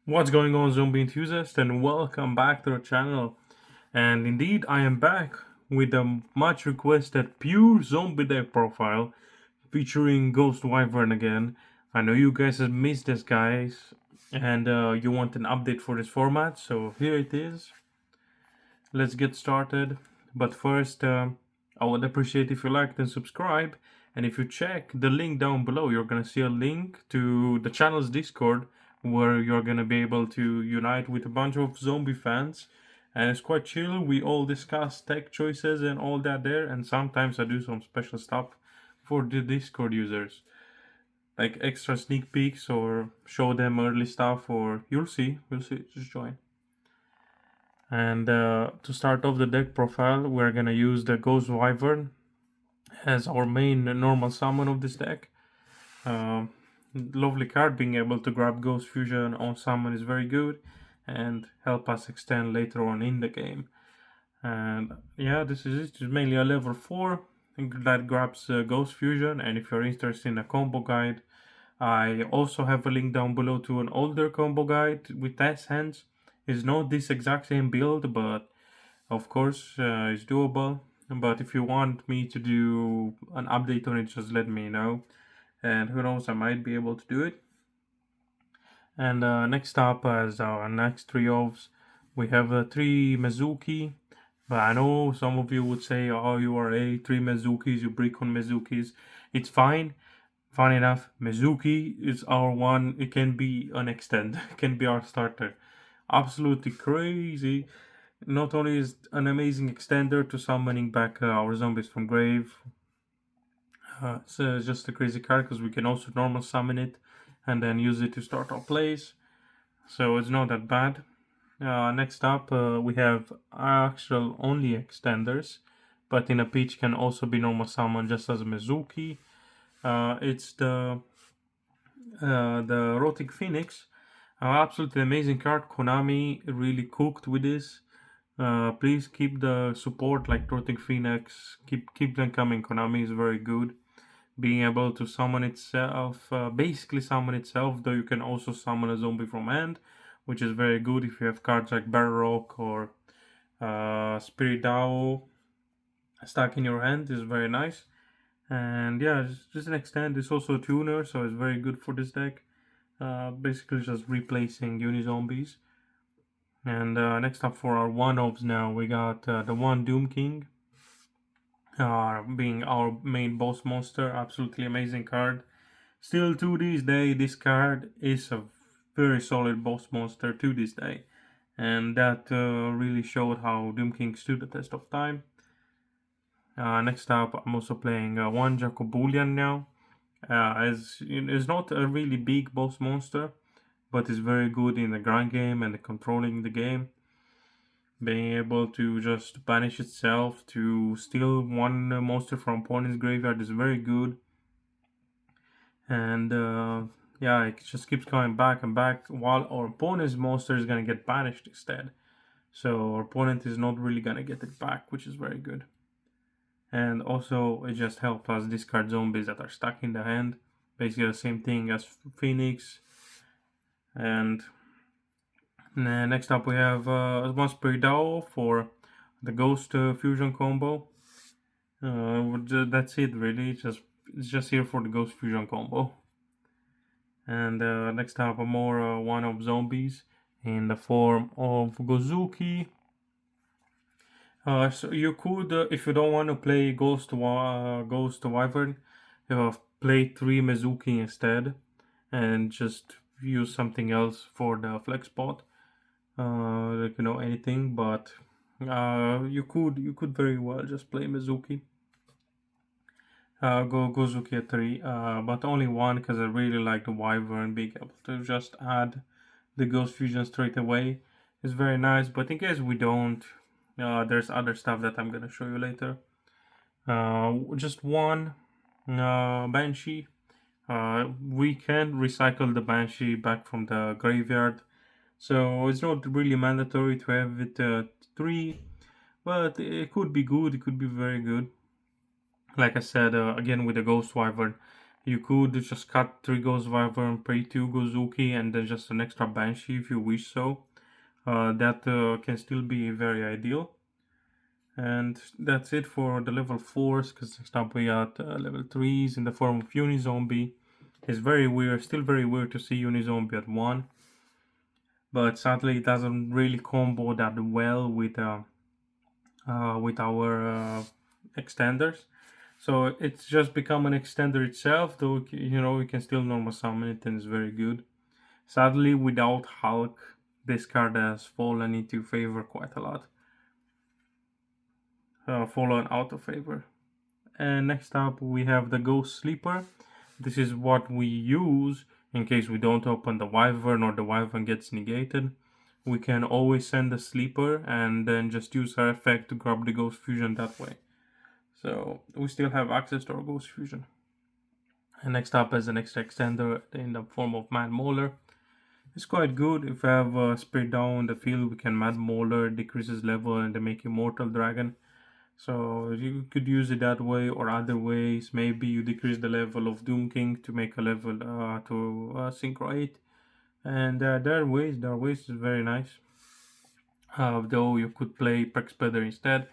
What's going on, zombie enthusiasts, and welcome back to the channel. And indeed, I am back with a much requested pure zombie deck profile featuring Ghost Wyvern again. I know you guys have missed this, guys, and you want an update for this format, so here it is. Let's get started. But first, I would appreciate if you liked and subscribe. And if you check the link down below, you're gonna see a link to the channel's Discord where you're gonna be able to unite with a bunch of zombie fans. And it's quite chill. We all discuss tech choices and all that there. And sometimes I do some special stuff for the Discord users, like extra sneak peeks or show them early stuff. Or you'll see. We'll see. Just join. And to start off the deck profile, we're gonna use the Ghost Wyvern as our main normal summon of this deck. Lovely card, being able to grab Ghost Fusion on summon is very good and help us extend later on in the game. And yeah, this is it. It's mainly a level 4 that grabs Ghost Fusion, and if you're interested in a combo guide, I also have a link down below to an older combo guide with test hands. It's not this exact same build, but of course it's doable. But if you want me to do an update on it, just let me know. And who knows, I might be able to do it. And next up, as our next trios, we have 3 Mizuki. But I know some of you would say, oh, U.R.A, 3 Mizukis, you brick on Mizukis. It's fine. Fun enough, Mizuki is our one. It can be an extend, it can be our starter. Absolutely crazy. Not only is an amazing extender to summoning back our zombies from grave, it's just a crazy card because we can also normal summon it and then use it to start our plays. So it's not that bad. Next up, we have actual only extenders, but in a pitch can also be normal summon just as a Mizuki. It's the Rotic Phoenix. Absolutely amazing card. Konami really cooked with this. Please keep the support like Rotic Phoenix. Keep them coming. Konami is very good. Being able to summon itself, basically summon itself, though you can also summon a zombie from hand, which is very good if you have cards like Barrel Rock or Spirit Dao stuck in your hand. Is very nice. And yeah, just an extend. It's also a tuner, so it's very good for this deck. Basically just replacing uni zombies. And next up for our one-offs now, we got the one Doom King, being our main boss monster. Absolutely amazing card. Still to this day, this card is a very solid boss monster to this day. And that really showed how Doom King stood the test of time. Next up, I'm also playing one Jacobulian now. As it's not a really big boss monster, but is very good in the grind game and controlling the game. Being able to just banish itself to steal one monster from opponent's graveyard is very good. And yeah, it just keeps coming back and back while our opponent's monster is gonna get banished instead. So our opponent is not really gonna get it back, which is very good. And also it just helps us discard zombies that are stuck in the hand. Basically the same thing as Phoenix. And next up we have one Spirit Dao for the Ghost Fusion combo. That's it really. It's just here for the Ghost Fusion combo. And next up, a more one of zombies in the form of Gozuki. So you could, if you don't want to play Ghost Wyvern, play 3 Mizuki instead, and just use something else for the flex spot, like anything. But you could very well just play Mizuki. Gozuki at 3, but only one because I really like the Wyvern. Being able to just add the Ghost Fusion straight away is very nice. But in case we don't, there's other stuff that I'm gonna show you later. Just one Banshee. We can recycle the Banshee back from the graveyard, so it's not really mandatory to have it 3, but it could be good. It could be very good. Like I said, again with the Ghost Wyvern, You could just cut 3 Ghost Wyvern, pay 2 Gozuki, and then just an extra Banshee if you wish so. That can still be very ideal. And that's it for the level 4s, because next up we got level 3s in the form of Unizombie. It's very weird, still very weird to see Unizombie at 1, but sadly it doesn't really combo that well with our extenders. So it's just become an extender itself, though we can still normal summon it and it's very good. Sadly, without Hulk, this card has fallen into favor quite a lot. Fallen out of favor. And next up we have the Ghost Sleeper. This is what we use in case we don't open the Wyvern or the Wyvern gets negated. We can always send a Sleeper and then just use her effect to grab the Ghost Fusion that way. So we still have access to our Ghost Fusion. And next up is an extra extender in the form of Mad Mauler. It's quite good. If we have Spirit Down in the field, we can Mad Mauler, decreases level, and then make Immortal Dragon. So you could use it that way or other ways. Maybe you decrease the level of Doom King to make a level to Synchro 8. And there are ways is very nice. Though you could play Plex Spreader instead.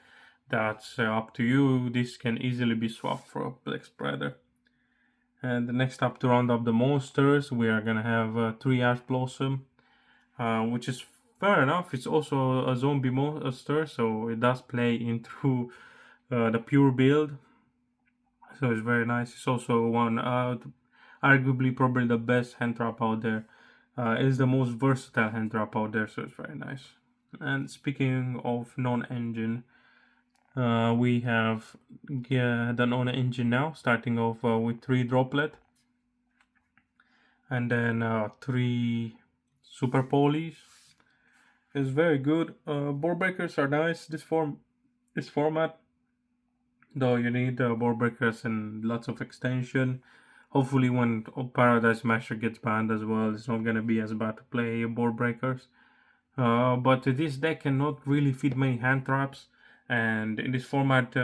That's up to you. This can easily be swapped for a Plex Spreader. And next up, to round up the monsters, we are gonna have 3 Ash Blossom, which is fair enough. It's also a zombie monster, so it does play into the pure build. So it's very nice. It's also one, arguably probably the best hand trap out there. It's the most versatile hand trap out there, so it's very nice. And speaking of non-engine, we have the non-engine now, starting off with 3 Droplet, and then 3 Super Polies. It's very good. Board breakers are nice. This format, though you need board breakers and lots of extension. Hopefully, when Paradise Smasher gets banned as well, it's not gonna be as bad to play board breakers. But this deck cannot really fit many hand traps, and in this format,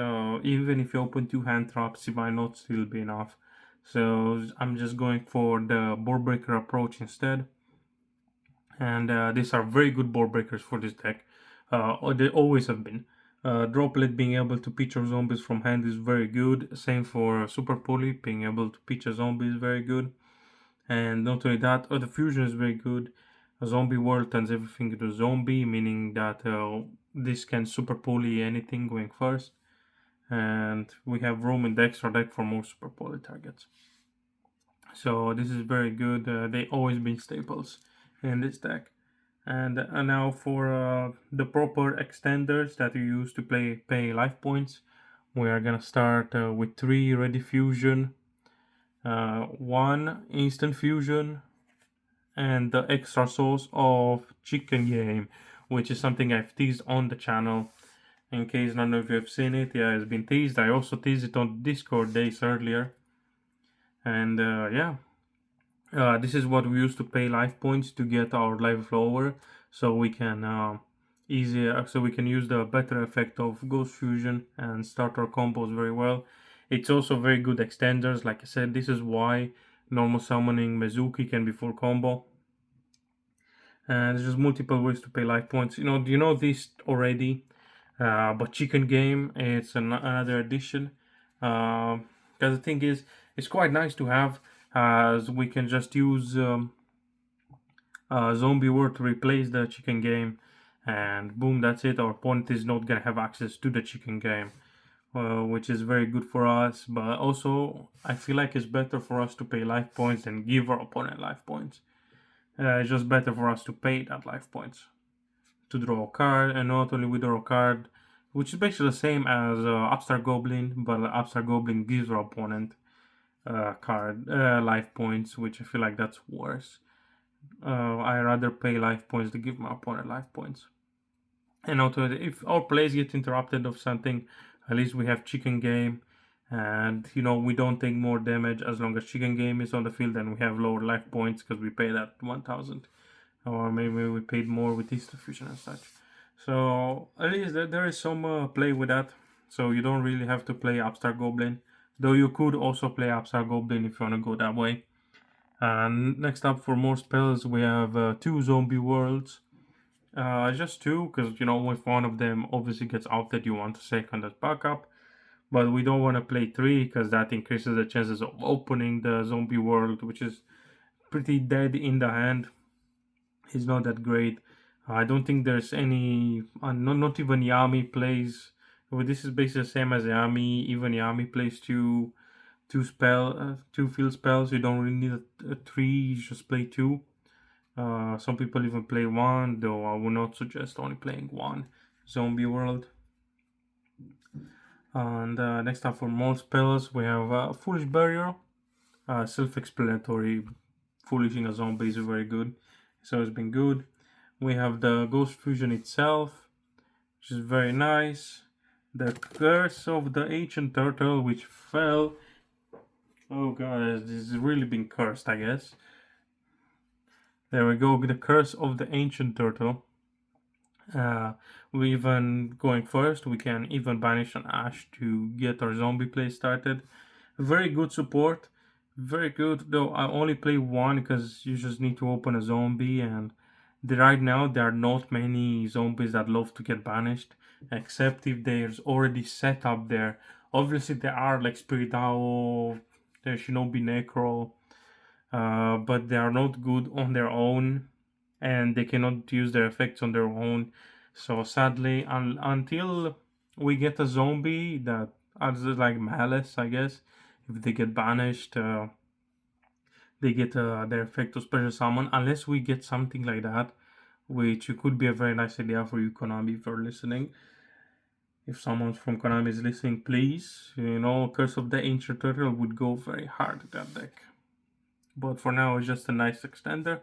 even if you open 2 hand traps, it might not still be enough. So I'm just going for the board breaker approach instead. And these are very good board breakers for this deck. They always have been. Droplet being able to pitch your zombies from hand is very good. Same for Super Poly, being able to pitch a zombie is very good. And not only that, the fusion is very good. A zombie world turns everything into zombie, meaning that this can Super Poly anything going first. And we have room in the extra deck for more Super Poly targets. So this is very good. They always been staples in this deck. And now for the proper extenders that you use to pay life points, we are gonna start with 3 Ready Fusion, 1 Instant Fusion, and the extra source of Chicken Game, which is something I've teased on the channel. In case none of you have seen it, yeah, it's been teased. I also teased it on Discord days earlier. And yeah. This is what we use to pay life points to get our life lower, so we can so we can use the better effect of Ghost Fusion and start our combos very well. It's also very good extenders. Like I said, this is why normal summoning Mizuki can be full combo. And there's just multiple ways to pay life points. You know this already, but Chicken Game, it's another addition. Because the thing is, it's quite nice to have, as we can just use Zombie World to replace the Chicken Game, and boom, that's it. Our opponent is not gonna have access to the Chicken Game, which is very good for us. But also, I feel like it's better for us to pay life points than give our opponent life points. It's just better for us to pay that life points to draw a card, and not only we draw a card, which is basically the same as Upstart Goblin, but Upstart Goblin gives our opponent card life points, which I feel like that's worse. I rather pay life points to give my opponent life points. And also, if our plays get interrupted of something, at least we have Chicken Game, and we don't take more damage as long as Chicken Game is on the field, and we have lower life points because we pay that 1000, or maybe we paid more with Easter Fusion and such. So at least there is some play with that. So you don't really have to play Upstart Goblin. Though you could also play Upside Goblin if you want to go that way. And next up for more spells, we have two zombie worlds. Just two, because if one of them obviously gets outed, you want a second as backup. But we don't want to play three because that increases the chances of opening the zombie world, which is pretty dead in the hand. It's not that great. I don't think there's any. Not even Yami plays. Well, this is basically the same as Yami. Even Yami plays two field spells. You don't really need a three. You just play two. Some people even play one, though I would not suggest only playing one. Zombie world. And next up for more spells, we have Foolish Barrier. Self-explanatory. Foolishing a zombie is very good. It's always been good. We have the Ghost Fusion itself, which is very nice. The Curse of the Ancient Turtle, which fell. Oh god, this has really been cursed, I guess. There we go, the Curse of the Ancient Turtle. We even going first, we can even banish an Ash to get our zombie play started. Very good support, very good. Though I only play one because you just need to open a zombie, and right now there are not many zombies that love to get banished, except if there's already set up there. Obviously there are like Spirit Owl, there Shinobi Necro, but they are not good on their own, and they cannot use their effects on their own. So sadly, until we get a zombie that is like Malice, I guess, if they get banished, they get their effect to special summon. Unless we get something like that, which could be a very nice idea for you, Konami, if you're listening. If someone from Konami is listening, please, Curse of the Ancient Turtle would go very hard at that deck. But for now, it's just a nice extender.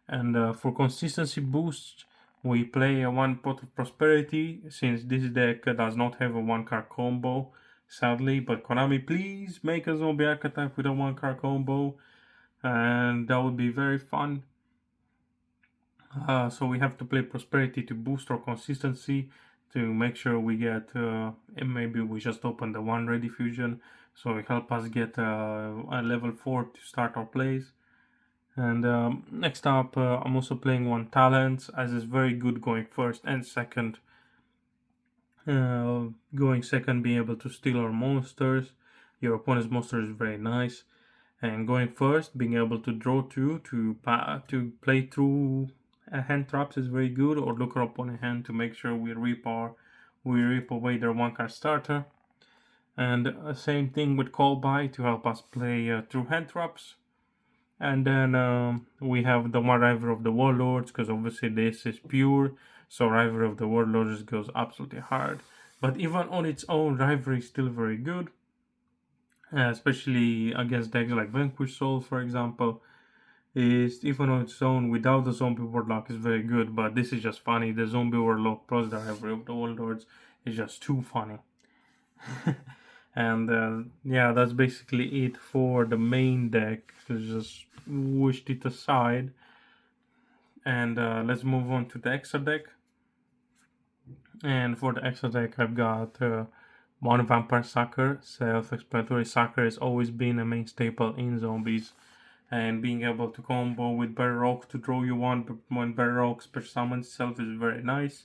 And for consistency boost, we play a one Pot of Prosperity, since this deck does not have a one card combo, sadly. But Konami, please make a zombie archetype with a one card combo, and that would be very fun. So we have to play Prosperity to boost our consistency, to make sure we get, and maybe we just open the one ready fusion, so it help us get a level 4 to start our plays. And next up, I'm also playing one talent, as is very good going first and second. Going second, being able to steal our monsters. Your opponent's monster is very nice. And going first, being able to draw two to play through hand traps is very good, or look our opponent's hand to make sure we rip away their one card starter. And same thing with call by to help us play through hand traps. And then we have the one River of the Warlords, because obviously this is pure, so River of the Warlords goes absolutely hard. But even on its own, River is still very good, especially against decks like Vanquish Soul, for example. Is even on its own without the Zombie Warlock is very good, but this is just funny. The Zombie Warlock plus the River of the Warlords is just too funny. And yeah, that's basically it for the main deck. Just wished it aside. And let's move on to the extra deck. And for the extra deck, I've got one Vampire Sucker. Self-explanatory, Sucker has always been a main staple in zombies. And being able to combo with Barrel Rock to draw you one when Barrel Rock special summons itself is very nice.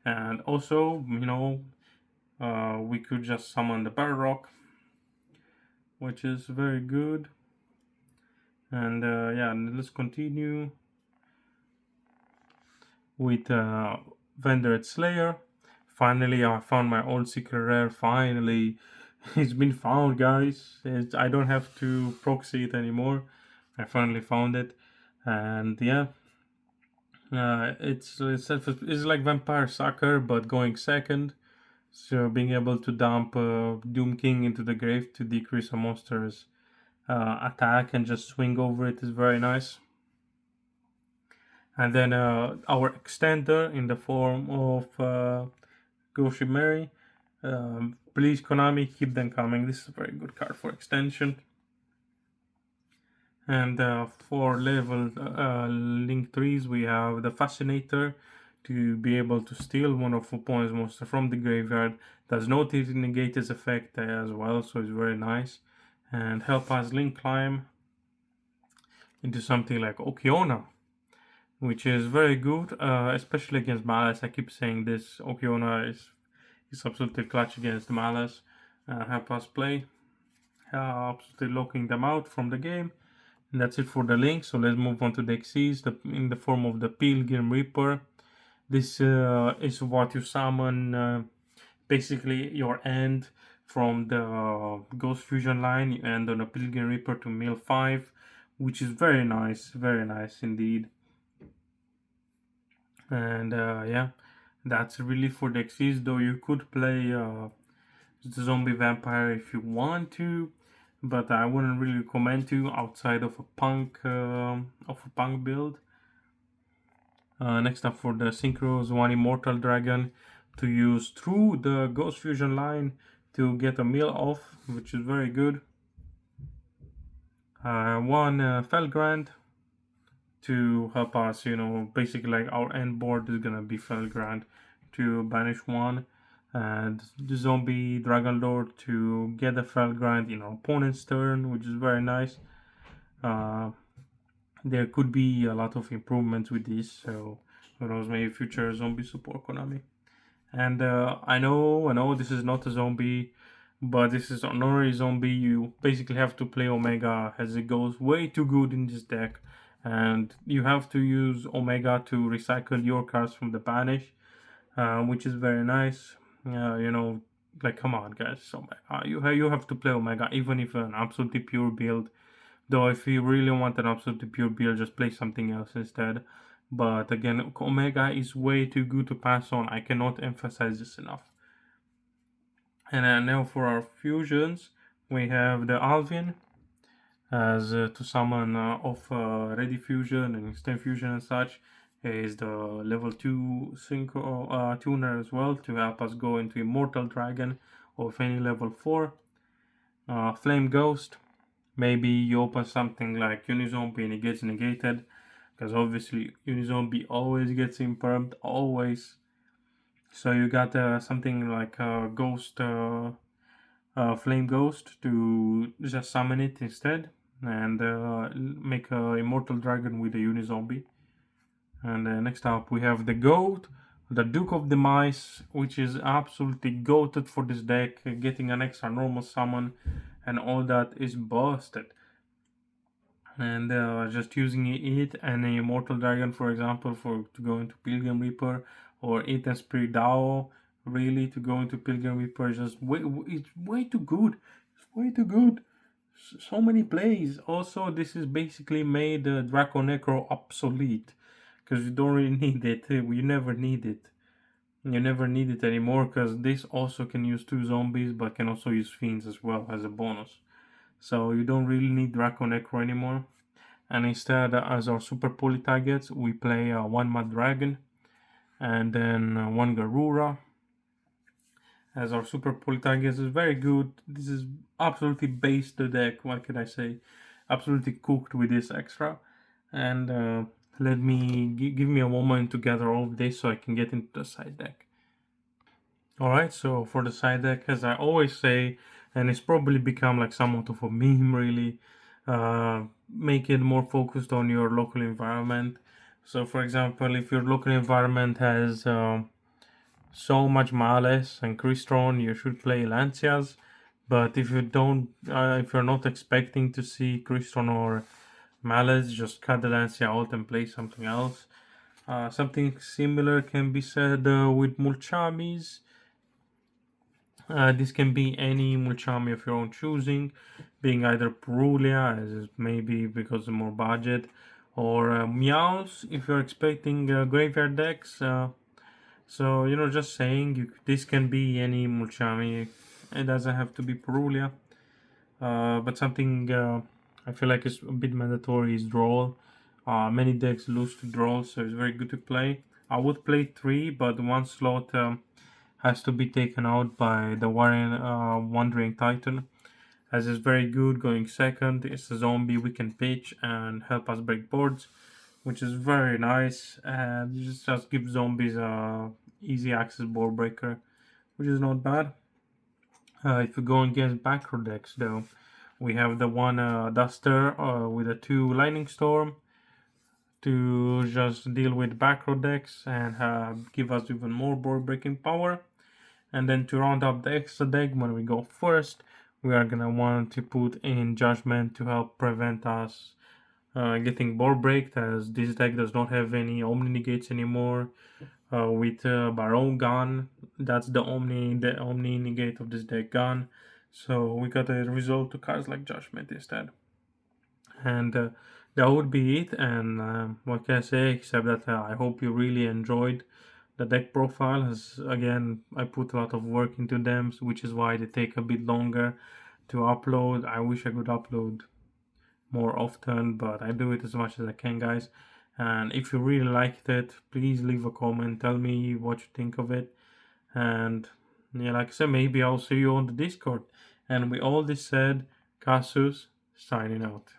And also, we could just summon the Barrel Rock, which is very good. And yeah, let's continue with Vendor Slayer. Finally, I found my old secret rare. Finally, it's been found, guys. I don't have to proxy it anymore. I finally found it, and yeah, it's like Vampire Sucker, but going second. So being able to dump Doom King into the grave to decrease a monster's attack and just swing over it is very nice. And then our extender in the form of Goshi Mary. Please, Konami, keep them coming. This is a very good card for extension. And for level link 3s, we have the Fascinator to be able to steal one of opponent's monster from the graveyard. Does not negate its effect as well, so it's very nice. And help us link climb into something like Okiona, which is very good, especially against Malice. I keep saying this. Okiona is absolutely clutch against Malice. Help us play, absolutely locking them out from the game. And that's it for the link. So let's move on to the Xyz in the form of the Pilgrim Reaper. This is what you summon, basically your end from the Ghost Fusion line. You end on a Pilgrim Reaper to mill 5, which is very nice indeed. And yeah, that's really for the Xyz, though you could play the Zombie Vampire if you want to, but I wouldn't really recommend to outside of a punk build. Next up for the Synchros, one Immortal Dragon to use through the Ghost Fusion line to get a mill off, which is very good. One Felgrand to help us, basically like our end board is gonna be Felgrand to banish one, and the Zombie Dragon Lord to get a Felgrand in our opponent's turn, which is very nice. Uh, there could be a lot of improvements with this, so who knows, maybe future zombie support Konami. And I know this is not a zombie, but this is an honorary zombie. You basically have to play Omega as it goes way too good in this deck, and you have to use Omega to recycle your cards from the banish, which is very nice. Like come on, guys, so you have to play Omega even if an absolutely pure build. Though if you really want an absolutely pure build, just play something else instead. But again, Omega is way too good to pass on. I cannot emphasize this enough. And now for our fusions, we have the Alvin as to summon off Ready Fusion and Instant Fusion and such. Is the level 2 synchro tuner as well to help us go into Immortal Dragon of any level 4. Flame Ghost, maybe you open something like Unizombie and it gets negated, because obviously Unizombie always gets impermed, always. So you got something like a Ghost, Flame Ghost to just summon it instead and make a Immortal Dragon with a Unizombie. And next up we have the Goat, the Duke of the Mice, which is absolutely goated for this deck, getting an extra normal summon and all that is busted. And just using it and a Immortal Dragon, for example, to go into Pilgrim Reaper, or it and Spirit Dao, really to go into Pilgrim Reaper, it's way too good. It's way too good. So many plays. Also, this is basically made Draco Necro obsolete, because you don't really need it. You never need it. You never need it anymore, because this also can use 2 zombies, but can also use fiends as well as a bonus. So you don't really need Draco Necro anymore. And instead, as our super poly targets, we play one Mad Dragon and then one Garura. As our super poly targets is very good. This is absolutely based the deck. What can I say? Absolutely cooked with this extra. And let me give me a moment to gather all of this so I can get into the side deck. Alright, so for the side deck, as I always say, and it's probably become like somewhat of a meme really, make it more focused on your local environment. So for example, if your local environment has so much Malice and Crystron, you should play Lancias. But if you don't, if you're not expecting to see Crystron or Malice, just cut the Lancia out and play something else. Something similar can be said with Mulchamis. This can be any Mulchami of your own choosing, being either Purulia, as maybe because of more budget, or Meows if you're expecting graveyard decks. So, just saying, this can be any Mulchami. It doesn't have to be Purulia. But something I feel like is a bit mandatory is Droll. Many decks lose to Droll, so it's very good to play. I would play 3, but one slot has to be taken out by the Wandering Titan, as it's very good going second. It's a zombie we can pitch and help us break boards. which is very nice, and you just give zombies a easy access board breaker, which is not bad. If you go against backrow decks, though, we have the one Duster with a 2 Lightning Storm to just deal with backrow decks and give us even more board breaking power. And then to round up the extra deck, when we go first, we are gonna want to put in Judgment to help prevent us getting board breaked, as this deck does not have any Omni Negates anymore. With Barrow gone, that's the Omni Negate of this deck gone. So we got a result to cards like Judgment instead. And that would be it. And what can I say except that I hope you really enjoyed the deck profile. As again, I put a lot of work into them, which is why they take a bit longer to upload. I wish I could upload more often, but I do it as much as I can, guys. And if you really liked it, please leave a comment, tell me what you think of it. And yeah, like I said, maybe I'll see you on the Discord. And with all this said, Casus signing out.